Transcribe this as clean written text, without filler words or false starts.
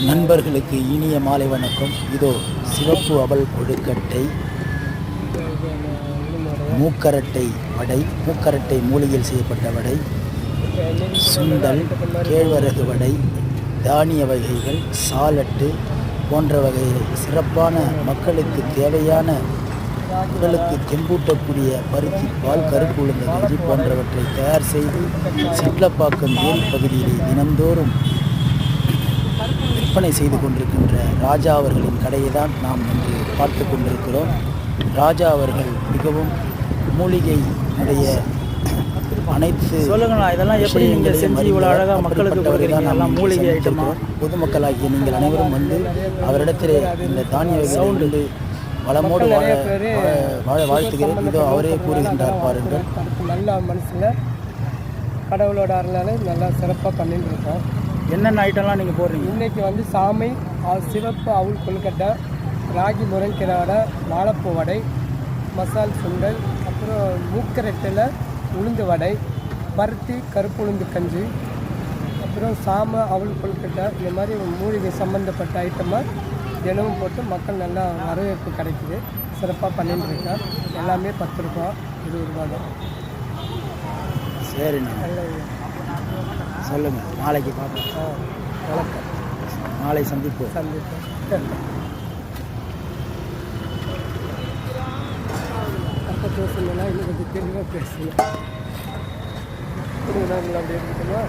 நண்பர்களுக்கு இனிய மாலை வணக்கம். இதோ சிவப்பு அவல் கொழுக்கட்டை, மூக்கரட்டை வடை, மூக்கரட்டை மூலிகையில் செய்யப்பட்ட வடை, சுண்டல், கேழ்வரகு வடை, தானிய வகைகள், சாலட்டு போன்ற வகை சிறப்பான மக்களுக்கு தேவையான உடலுக்கு தெம்பூட்டக்கூடிய பருத்தி பால், கருப்பு உளுந்த கஞ்சி போன்றவற்றை தயார் செய்து சிட்லப்பாக்கம் ஏரி பகுதியிலே தினந்தோறும் விற்பனை செய்து கொண்டிருக்கின்ற ராஜா அவர்களின் கடையை தான் நாம் இன்று பார்த்து கொண்டிருக்கிறோம். ராஜா அவர்கள் மிகவும் மூலிகையுடைய அனைத்து இதெல்லாம் எப்படி நீங்கள் செஞ்சு இவ்வளோ அழகாக மக்களுக்கு மூலிகை ஐட்டமாக பொதுமக்களாகிய நீங்கள் அனைவரும் வந்து அவரிடத்தில் இந்த தானிய வகைகளை வளமோடு வாழ வாழ்த்துகிறேன். இதோ அவரே கூறுகின்றார் பாருங்கள். நல்ல மனசில் கடவுளோட அருளால் நல்லா சிறப்பாக பண்ணிட்டு இருக்கோம். என்னென்ன ஐட்டம்லாம் நீங்கள் போடுறீங்க? இன்றைக்கி வந்து சாமை, சிவப்பு அவுள் கொழுக்கட்டை, ராகி முருங்கீரை வடை, வாழைப்பூ வடை, மசால் சுண்டல், அப்புறம் மூக்கரட்டில் உளுந்து வடை, பருத்தி கருப்பு உளுந்து கஞ்சி, அப்புறம் சாமை அவுள் கொழுக்கட்டை, இந்த மாதிரி மூலிகை சம்மந்தப்பட்ட ஐட்டமாக தினமும் போட்டு மக்கள் நல்லா வரவேற்பு கிடைக்குது. சிறப்பாக பண்ணிட்டு இருக்கேன். எல்லாமே 10 ரூபா 20 ரூபா தான். சரிண்ணா, சொல்லுங்கள். நாளைக்கு பார்ப்போம். வணக்கம். நாளை சந்திப்போம். அப்போ பேசுனா இன்னும் கொஞ்சம் தெளிவாக பேசுங்க. அப்படி எடுத்துக்கணும்.